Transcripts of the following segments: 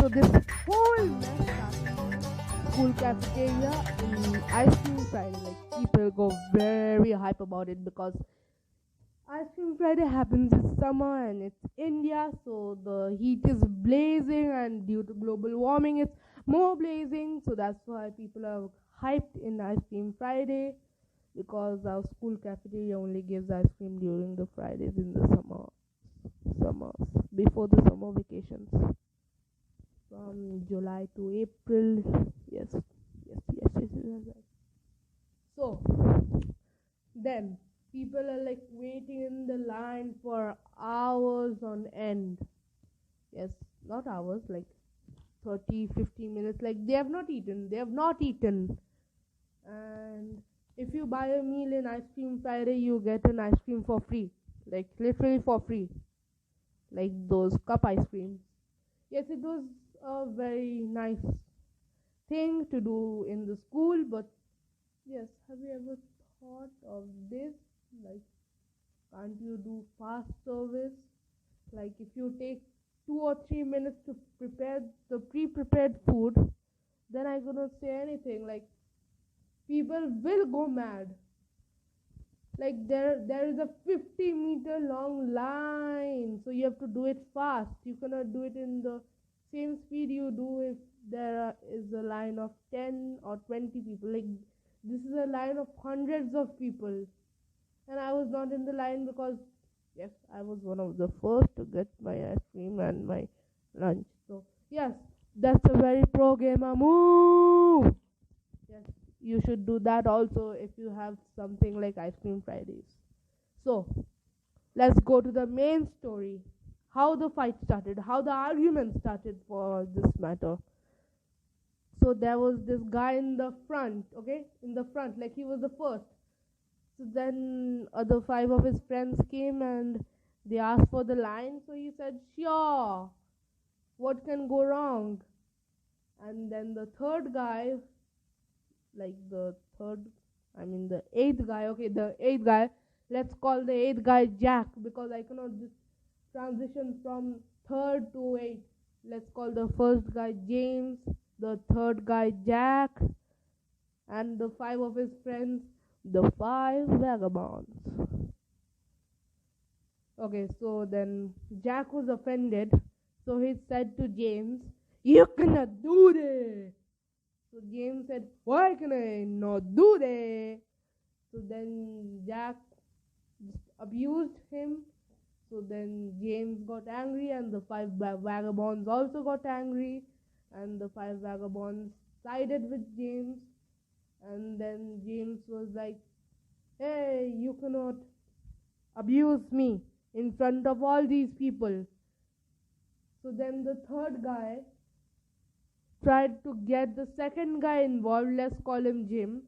So this whole mess started in school cafeteria in Ice Cream Friday. Like people go very hype about it because Ice Cream Friday happens in summer and it's India, so the heat is blazing, and due to global warming, it's more blazing. So that's why people are hyped in Ice Cream Friday, because our school cafeteria only gives ice cream during the Fridays in the summers before the summer vacations from July to April. Yes, yes, right. So then people are like waiting in the line for hours on end. Yes, not hours, like 30, 50 minutes. Like they have not eaten. And if you buy a meal in Ice Cream Friday, you get an ice cream for free. Like literally for free. Like those cup ice creams. Yes, it was a very nice thing to do in the school, but yes, have you ever thought of this? Like, can't you do fast service? Like, if you take 2 or 3 minutes to prepare the pre-prepared food, then I cannot say anything. Like, people will go mad. Like, there is a 50-meter long line, so you have to do it fast. You cannot do it in the same speed you do if is a line of 10 or 20 people. Like, this is a line of hundreds of people, and I was not in the line because yes, I was one of the first to get my ice cream and my lunch. So yes, that's a very pro gamer move. Yes, you should do that also if you have something like Ice Cream Fridays. So let's go to the main story. How the fight started, how the argument started for this matter. So there was this guy in the front, okay, in the front, like he was the first. So then other five of his friends came and they asked for the line. So he said, sure, what can go wrong? And then the third guy, like the third, I mean the eighth guy, okay, the eighth guy, let's call the eighth guy Jack, because I cannot just transition from third to eighth. Let's call the first guy James, the third guy Jack, and the five of his friends, the five vagabonds. Okay, so then Jack was offended, so he said to James, you cannot do this. So James said, why can I not do this? So then Jack just abused him. So then James got angry, and the five vagabonds also got angry, and the five vagabonds sided with James. And then James was like, hey, you cannot abuse me in front of all these people. So then the third guy tried to get the second guy involved. Let's call him Jim.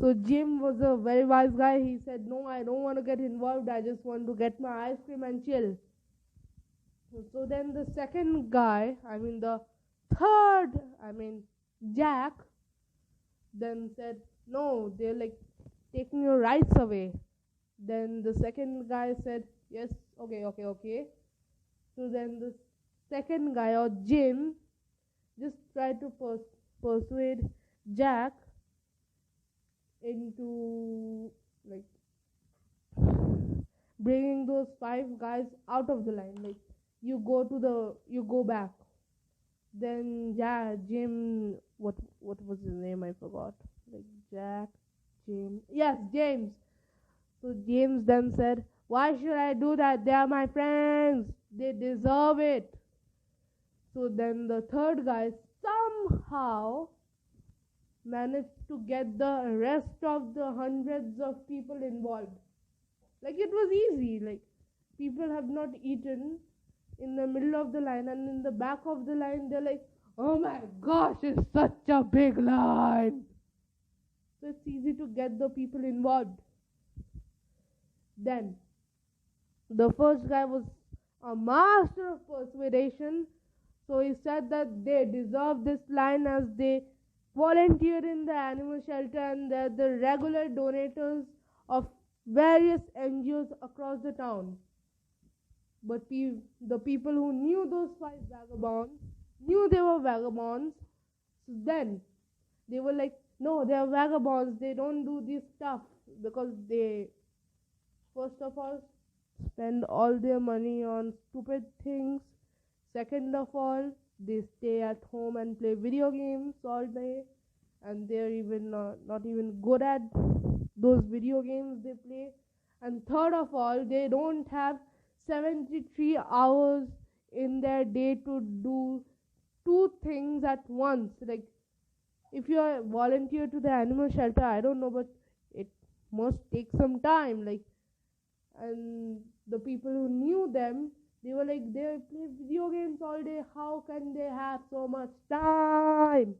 So Jim was a very wise guy. He said, no, I don't want to get involved. I just want to get my ice cream and chill. So then the second guy, the third, Jack, then said, no, they're like taking your rights away. Then the second guy said, yes, okay. So then the second guy, or Jim, just tried to persuade Jack into like bringing those five guys out of the line. Like, you go back. Then Jim, what was his name? I forgot. Like Jack, James. Yes, James. So James then said, why should I do that? They are my friends. They deserve it. So then the third guy somehow managed to get the rest of the hundreds of people involved. Like, it was easy. Like, people have not eaten in the middle of the line, and in the back of the line they're like, oh my gosh, it's such a big line. So it's easy to get the people involved. Then the first guy was a master of persuasion. So he said that they deserve this line as they volunteer in the animal shelter, and they're the regular donators of various NGOs across the town. But the people who knew those five vagabonds knew they were vagabonds. So then they were like, no, they are vagabonds. They don't do this stuff because they, first of all, spend all their money on stupid things. Second of all, they stay at home and play video games all day, and they're even not even good at those video games they play. And third of all, they don't have 73 hours in their day to do two things at once. Like, if you are volunteer to the animal shelter, I don't know, but it must take some time. Like, and the people who knew them, they were like, they play video games all day. How can they have so much time?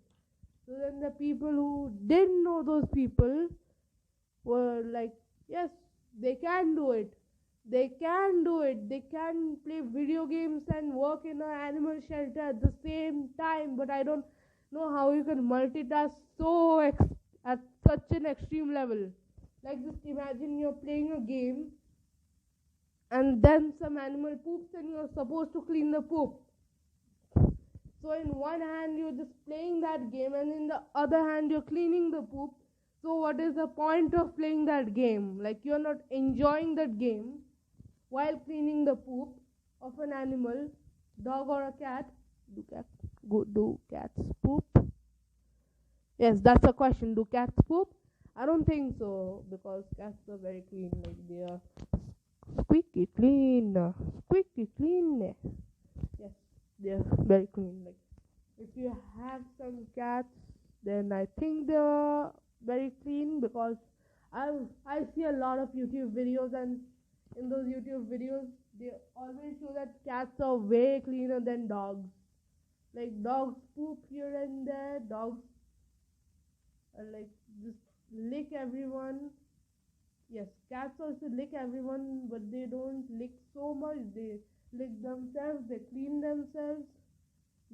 So then the people who didn't know those people were like, yes, they can do it. They can do it. They can play video games and work in an animal shelter at the same time. But I don't know how you can multitask at such an extreme level. Like, just imagine you're playing a game and then some animal poops and you're supposed to clean the poop. So in one hand you're just playing that game and in the other hand you're cleaning the poop. So what is the point of playing that game? Like, you're not enjoying that game while cleaning the poop of an animal, dog or a cat. Do cats poop? Yes, that's a question. Do cats poop? I don't think so, because cats are very clean. Like, they are squeaky clean. Squeaky clean. Yes, they are very clean. Like, if you have some cats, then I think they're very clean, because I see a lot of YouTube videos, and in those YouTube videos they always show that cats are way cleaner than dogs. Like, dogs poop here and there, dogs like just lick everyone. Yes, cats also lick everyone, but they don't lick so much. They lick themselves, they clean themselves.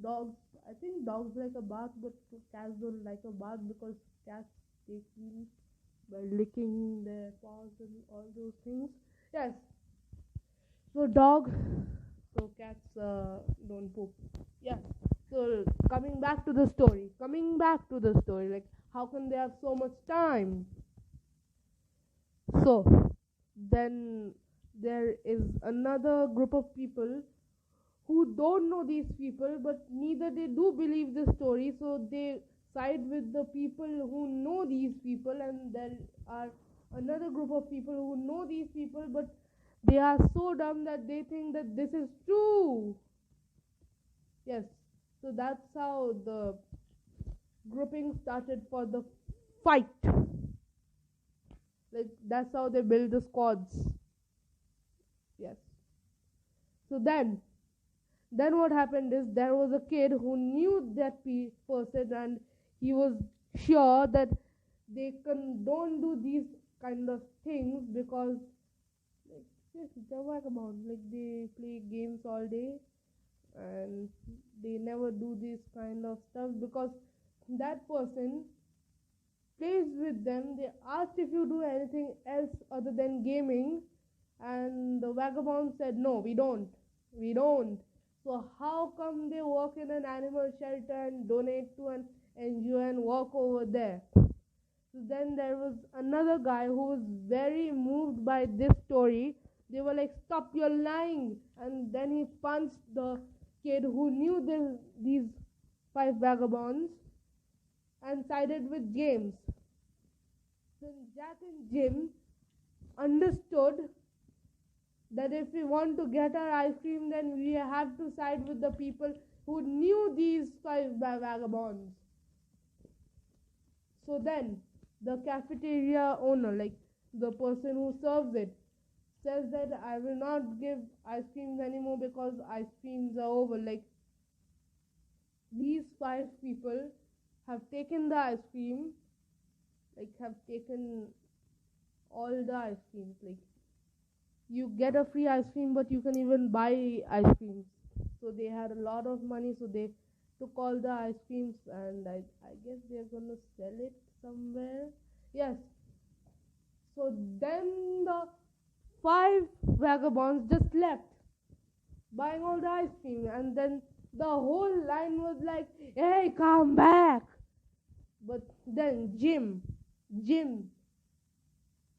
Dogs, I think dogs like a bath, but cats don't like a bath, because cats stay clean by licking their paws and all those things. Yes. So cats don't poop. Yeah. So coming back to the story. Like, how can they have so much time? So then there is another group of people who don't know these people, but neither they do believe the story, so they side with the people who know these people. And there are another group of people who know these people, but they are so dumb that they think that this is true. Yes, so that's how the grouping started for the fight. Like, that's how they build the squads. Yes. So then what happened is, there was a kid who knew that person, and he was sure that they don't do these kind of things, because, like, yes, they're vagabonds. Like, they play games all day and they never do this kind of stuff, because that person plays with them. They asked if you do anything else other than gaming, and the vagabond said, no, we don't. So how come they work in an animal shelter and donate to an NGO and work over there? So then there was another guy who was very moved by this story. They were like, stop, you're lying. And then he punched the kid who knew these five vagabonds and sided with James. Then Jack and Jim understood that if we want to get our ice cream, then we have to side with the people who knew these five vagabonds. So then the cafeteria owner, like the person who serves it, says that I will not give ice creams anymore because ice creams are over. Like, these five people have taken the ice cream, like, have taken all the ice creams. Like, you get a free ice cream, but you can even buy ice creams. So they had a lot of money, so they took all the ice creams, and I guess they're gonna sell it somewhere. Yes. So then the five vagabonds just left. buying all the ice cream, and then the whole line was like, "Hey, come back!" But then Jim,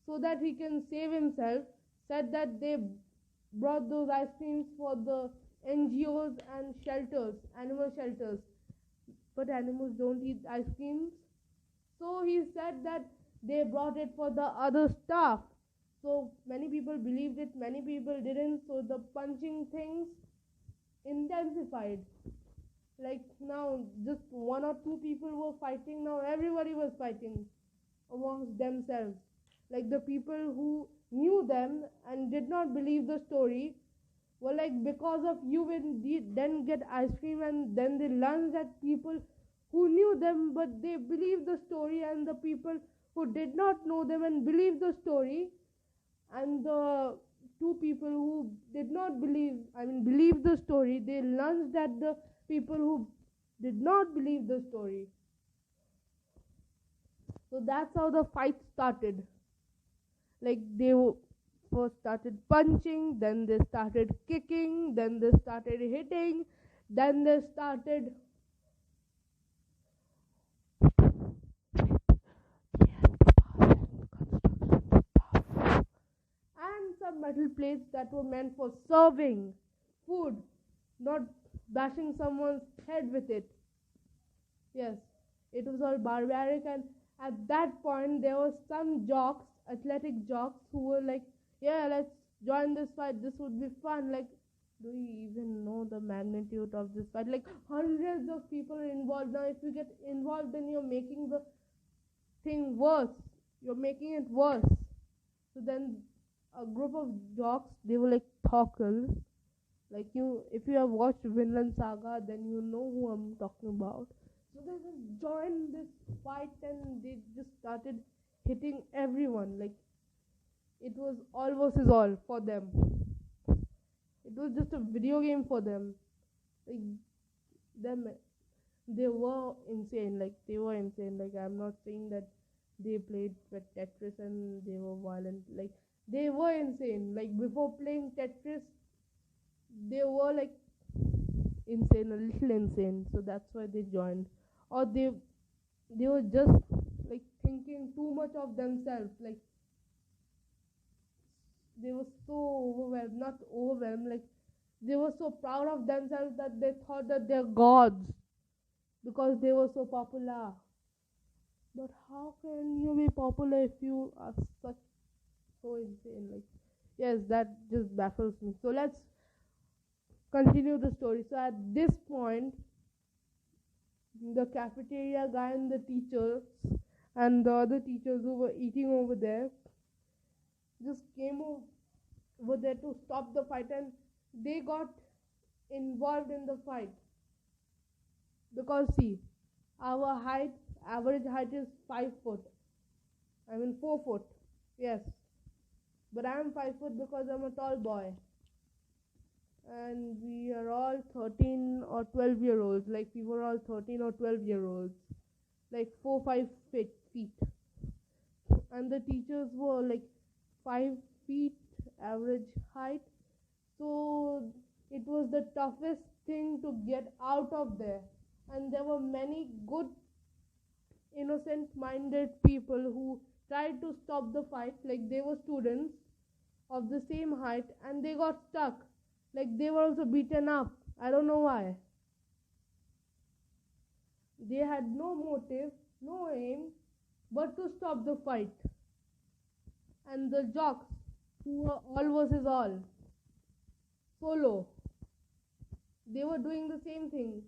so that he can save himself, said that they brought those ice creams for the NGOs and shelters, animal shelters. But animals don't eat ice creams. So he said that they brought it for the other staff. So many people believed it, many people didn't. So the punching things intensified. Like now, just one or two people were fighting. Now everybody was fighting amongst themselves. Like the people who knew them and did not believe the story were like, because of you, when they then get ice cream, and then they lunged at people who knew them but they believed the story, and the people who did not know them and believed the story, and the two people who did not believe the story, they lunged at the people who did not believe the story. So that's how the fight started. Like they first started punching, then they started kicking, then they started hitting, then they started and some metal plates that were meant for serving food, not bashing someone's head with it. Yes, it was all barbaric, and at that point there were some jocks, athletic jocks, who were like, "Yeah, let's join this fight. This would be fun." Like, do you even know the magnitude of this fight? Like, hundreds of people are involved. Now, if you get involved, then you're making the thing worse. You're making it worse. So then, a group of jocks, they were like Thokal. Like if you have watched Vinland Saga, then you know who I'm talking about. So they just joined this fight and they just started hitting everyone. Like it was all versus all for them. It was just a video game for them. Like them, they were insane. Like they were insane. Like I'm not saying that they played with Tetris and they were violent. Like they were insane. Like before playing Tetris, they were like insane, a little insane. So that's why they joined, or they were just like thinking too much of themselves. Like they were so overwhelmed, not overwhelmed. Like they were so proud of themselves that they thought that they're gods because they were so popular. But how can you be popular if you are such so insane? Like, yes, that just baffles me. So let's continue the story. So at this point, the cafeteria guy and the teachers and the other teachers who were eating over there just came over there to stop the fight, and they got involved in the fight. Because see, our average height is 5 foot. 4 foot. Yes. But I am 5 foot because I'm a tall boy. And we are all 13 or 12-year-olds. Like we were all 13 or 12-year-olds. Like 4-5 feet. And the teachers were like 5 feet average height. So it was the toughest thing to get out of there. And there were many good, innocent minded people who tried to stop the fight. Like they were students of the same height and they got stuck. Like they were also beaten up. I don't know why. They had no motive, no aim, but to stop the fight. And the jocks, who were all versus all, solo, they were doing the same thing.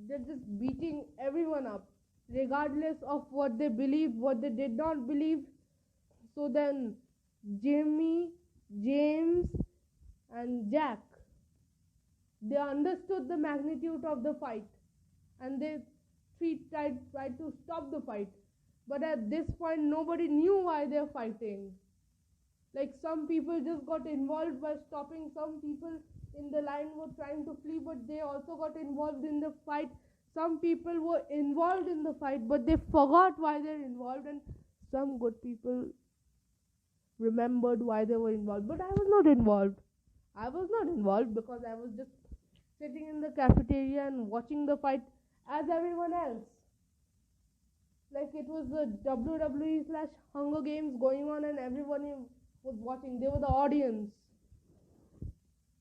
They're just beating everyone up, regardless of what they believed, what they did not believe. So then, Jimmy, James, and Jack, they understood the magnitude of the fight, and they tried to stop the fight. But at this point, nobody knew why they're fighting. Like some people just got involved by stopping. Some people in the line were trying to flee, but they also got involved in the fight. Some people were involved in the fight, but they forgot why they're involved, and some good people remembered why they were involved. But I was not involved. I was not involved because I was just sitting in the cafeteria and watching the fight as everyone else. Like it was the WWE slash Hunger Games going on, and everyone was watching. They were the audience.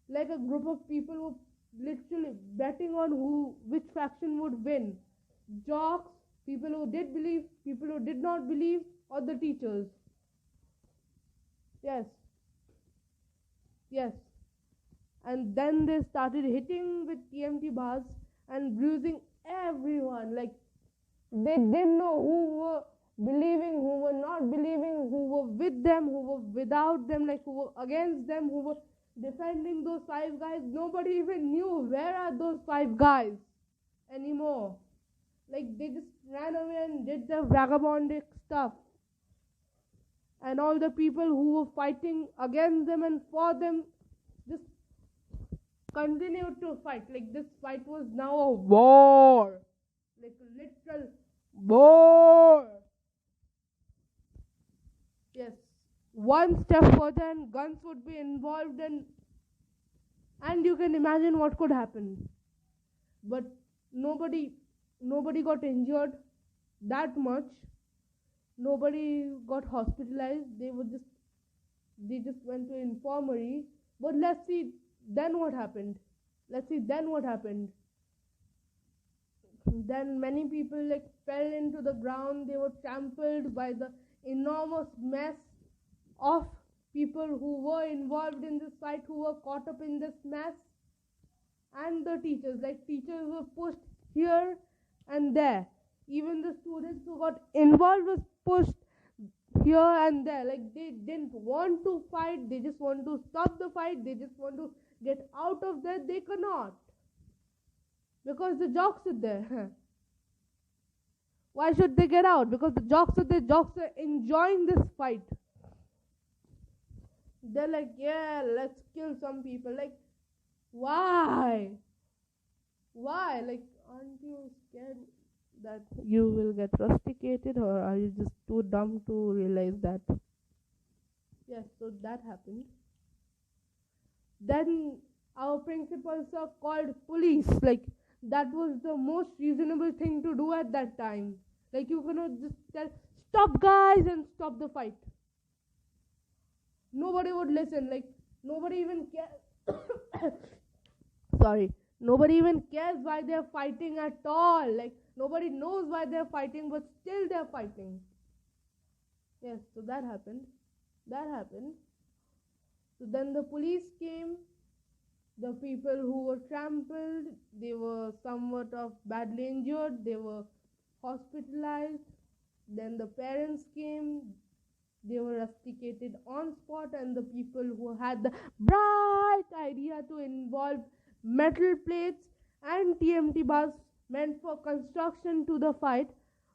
Like a group of people were literally betting on who which faction would win. Jocks, people who did believe, people who did not believe, or the teachers. Yes, yes. And then they started hitting with TMT bars and bruising everyone. Like they didn't know who were believing, who were not believing, who were with them, who were without them, like who were against them, who were defending those five guys. Nobody even knew where are those five guys anymore. Like they just ran away and did their vagabondic stuff. And all the people who were fighting against them and for them just continued to fight. Like this fight was now a war. Like a literal war. Yes. One step further and guns would be involved, and you can imagine what could happen. But nobody got injured that much. Nobody got hospitalized. They just went to infirmary. But let's see then what happened. Then many people like fell into the ground. They were trampled by the enormous mess of people who were involved in this fight, who were caught up in this mess. And the teachers, like teachers were pushed here and there. Even the students who got involved was pushed here and there. Like they didn't want to fight, they just want to stop the fight, they just want to get out of there. They cannot, because the jocks are there. Why should they get out? Because the jocks are there. Jocks are enjoying this fight. They're like, yeah, let's kill some people. Like, why? Like, aren't you scared that you will get rusticated, or are you just too dumb to realize that? Yes, so that happened. Then our principal sir called police. Like that was the most reasonable thing to do at that time. Like you cannot just tell, stop guys, and stop the fight. Nobody would listen. Like nobody even cares. Sorry. Nobody even cares why they're fighting at all. Like nobody knows why they're fighting, but still they're fighting. Yes, so that happened. So then the police came. The people who were trampled, they were somewhat of badly injured. They were hospitalized. Then the parents came. They were rusticated on spot, and the people who had the bright idea to involve metal plates and TMT bars meant for construction to the fight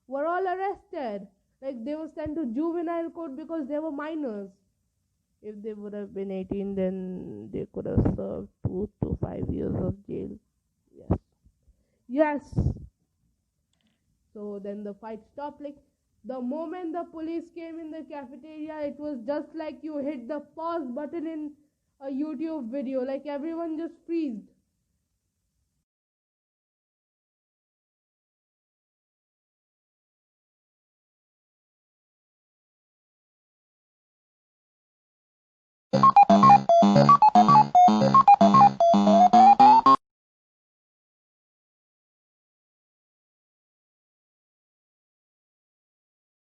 were all arrested. Like they were sent to juvenile court because they were minors. If they would have been 18, then they could have served 2 to 5 years of jail. Yes. So then the fight stopped. Like the moment the police came in the cafeteria, it was just like you hit the pause button in a YouTube video. Like everyone just freezed.